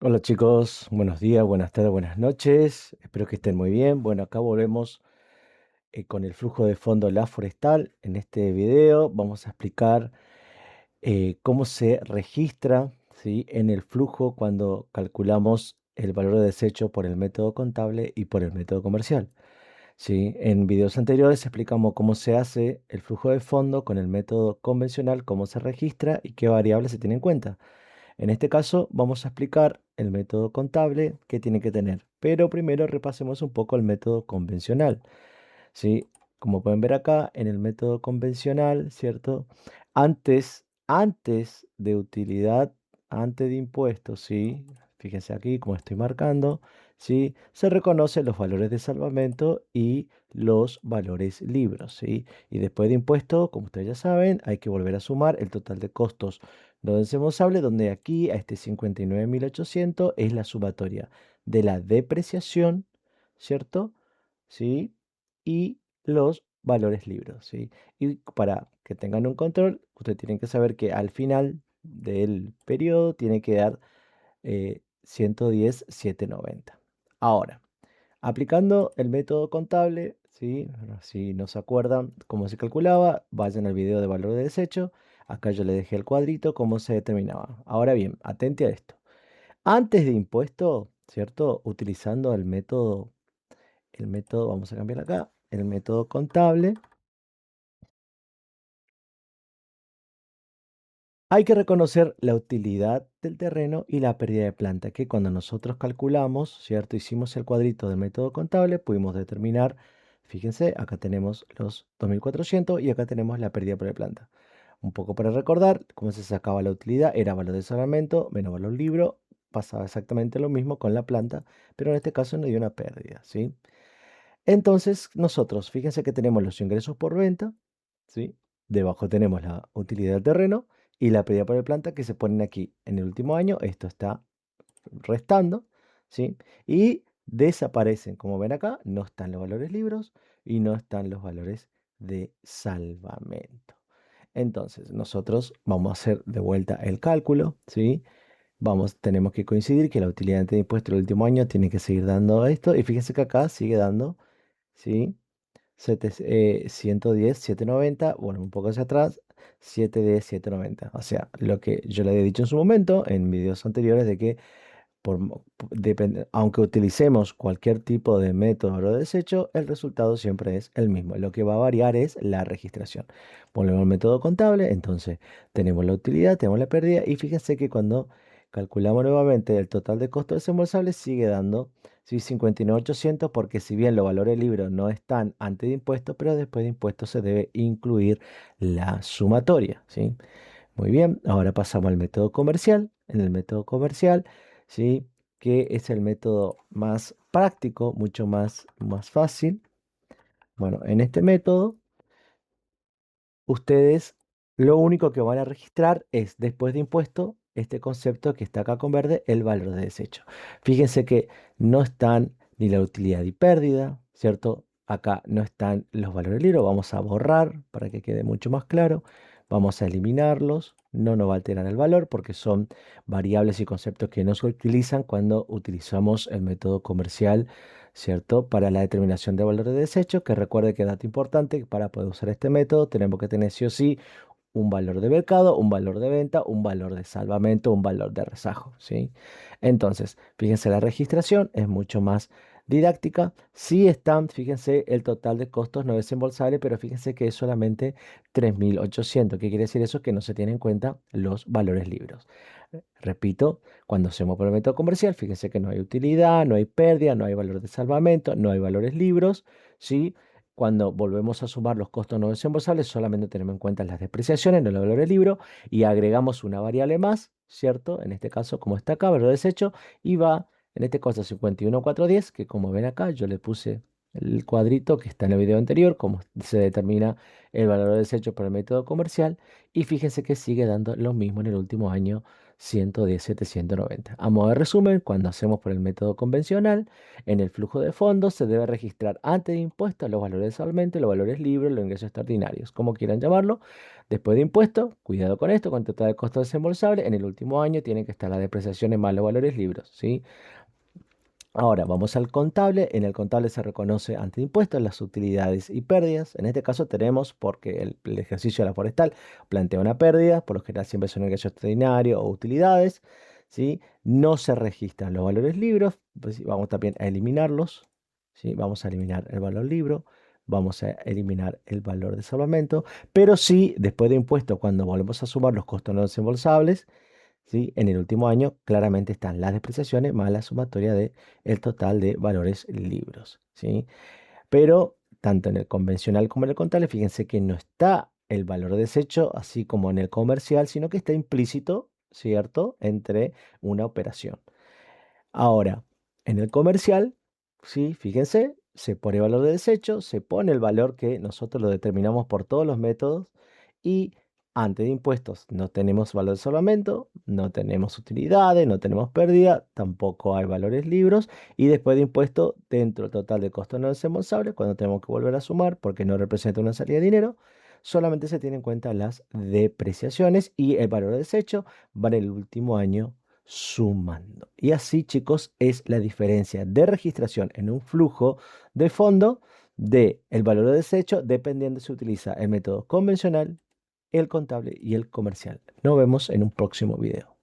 Hola chicos, buenos días, buenas tardes, buenas noches. Espero que estén muy bien. Bueno, acá volvemos con el flujo de fondo La Forestal. En este video vamos a explicar cómo se registra, ¿sí?, en el flujo cuando calculamos el valor de desecho por el método contable y por el método comercial. ¿Sí? En videos anteriores explicamos cómo se hace el flujo de fondo con el método convencional, cómo se registra y qué variables se tienen en cuenta. En este caso vamos a explicar el método contable que tiene que tener, pero primero repasemos un poco el método convencional, ¿sí? Como pueden ver acá, en el método convencional, ¿cierto? Antes de utilidad, antes de impuestos, ¿sí? Fíjense aquí como estoy marcando, ¿sí? Se reconocen los valores de salvamento y los valores libros, ¿sí? Y después de impuesto, como ustedes ya saben, hay que volver a sumar el total de costos no desembolsables, donde aquí a este 59.800 es la sumatoria de la depreciación, ¿cierto? ¿Sí? Y los valores libres, ¿sí? Y para que tengan un control, ustedes tienen que saber que al final del periodo tiene que dar 110.790. Ahora, aplicando el método contable, ¿sí? Bueno, si no se acuerdan cómo se calculaba, vayan al video de valor de desecho. Acá yo le dejé el cuadrito, cómo se determinaba. Ahora bien, atente a esto. Antes de impuesto, ¿cierto? Utilizando el método, vamos a cambiar acá, el método contable, hay que reconocer la utilidad del terreno y la pérdida de planta, que cuando nosotros calculamos, ¿cierto? Hicimos el cuadrito del método contable, pudimos determinar, fíjense, acá tenemos los 2.400 y acá tenemos la pérdida por planta. Un poco para recordar cómo se sacaba la utilidad, era valor de salvamento menos valor libro, pasaba exactamente lo mismo con la planta, pero en este caso no dio una pérdida, ¿sí? Entonces, nosotros, fíjense que tenemos los ingresos por venta, ¿sí? Debajo tenemos la utilidad del terreno y la pérdida por planta que se ponen aquí. En el último año, esto está restando, ¿sí? Y desaparecen, como ven acá, no están los valores libros y no están los valores de salvamento. Entonces, nosotros vamos a hacer de vuelta el cálculo, ¿sí? Tenemos que coincidir que la utilidad antes de impuesto del último año tiene que seguir dando esto y fíjense que acá sigue dando, ¿sí? 110, 790, bueno, un poco hacia atrás, 710, 790. O sea, lo que yo le había dicho en su momento, en videos anteriores, de que aunque utilicemos cualquier tipo de método o desecho, el resultado siempre es el mismo. Lo que va a variar es la registración. Volvemos al método contable, entonces tenemos la utilidad, tenemos la pérdida y fíjense que cuando calculamos nuevamente el total de costos desembolsables sigue dando, sí, 59.800 porque si bien los valores libres no están antes de impuestos, pero después de impuestos se debe incluir la sumatoria, ¿sí? Muy bien, ahora pasamos al método comercial. En el método comercial, ¿sí?, que es el método más práctico, mucho más fácil. Bueno, en este método, ustedes lo único que van a registrar es, después de impuesto, este concepto que está acá con verde, el valor de desecho. Fíjense que no están ni la utilidad y pérdida, ¿cierto? Acá no están los valores libres, vamos a borrar para que quede mucho más claro. Vamos a eliminarlos, no nos va a alterar el valor porque son variables y conceptos que no se utilizan cuando utilizamos el método comercial, ¿cierto? Para la determinación de valor de desecho, que recuerde que dato importante, que para poder usar este método tenemos que tener sí o sí un valor de mercado, un valor de venta, un valor de salvamento, un valor de rezago, ¿sí? Entonces, fíjense, la registración es mucho más didáctica. Sí están, fíjense, el total de costos no desembolsables, pero fíjense que es solamente 3.800. ¿Qué quiere decir eso? Que no se tienen en cuenta los valores libres. Repito, cuando hacemos por el método comercial, fíjense que no hay utilidad, no hay pérdida, no hay valor de salvamento, no hay valores libres, ¿sí? Cuando volvemos a sumar los costos no desembolsables, solamente tenemos en cuenta las depreciaciones, no los valores libres, y agregamos una variable más, ¿cierto? En este caso, como está acá, valor desecho, y va, en este caso, 51.410, que como ven acá, yo le puse el cuadrito que está en el video anterior, cómo se determina el valor de desecho por el método comercial, y fíjense que sigue dando lo mismo en el último año, 117,190. A modo de resumen, cuando hacemos por el método convencional, en el flujo de fondos se debe registrar antes de impuestos los valores de solvente, los valores libres, los ingresos extraordinarios, como quieran llamarlo. Después de impuestos, cuidado con esto, con total de costo desembolsable, en el último año tienen que estar las depreciaciones más los valores libres, ¿sí? Ahora vamos al contable. En el contable se reconoce ante impuestos las utilidades y pérdidas. En este caso tenemos, porque el ejercicio de la forestal plantea una pérdida, por lo general siempre es un ingreso extraordinario o utilidades, ¿sí? No se registran los valores libros, pues vamos también a eliminarlos, ¿sí? Vamos a eliminar el valor libro, vamos a eliminar el valor de salvamento, pero sí, después de impuestos, cuando volvemos a sumar los costos no desembolsables, ¿sí? En el último año claramente están las depreciaciones más la sumatoria de el total de valores libros, ¿sí? Pero tanto en el convencional como en el contable, fíjense que no está el valor de desecho, así como en el comercial, sino que está implícito, ¿cierto?, entre una operación. Ahora, en el comercial, sí, fíjense, se pone valor de desecho, se pone el valor que nosotros lo determinamos por todos los métodos y antes de impuestos no tenemos valor de salvamento, no tenemos utilidades, no tenemos pérdida, tampoco hay valores libros y después de impuesto, dentro del total de costos no desembolsables, cuando tenemos que volver a sumar porque no representa una salida de dinero, solamente se tienen en cuenta las depreciaciones y el valor de desecho va en el último año sumando. Y así, chicos, es la diferencia de registración en un flujo de fondo de el valor de desecho dependiendo si utiliza el método convencional, el contable y el comercial. Nos vemos en un próximo video.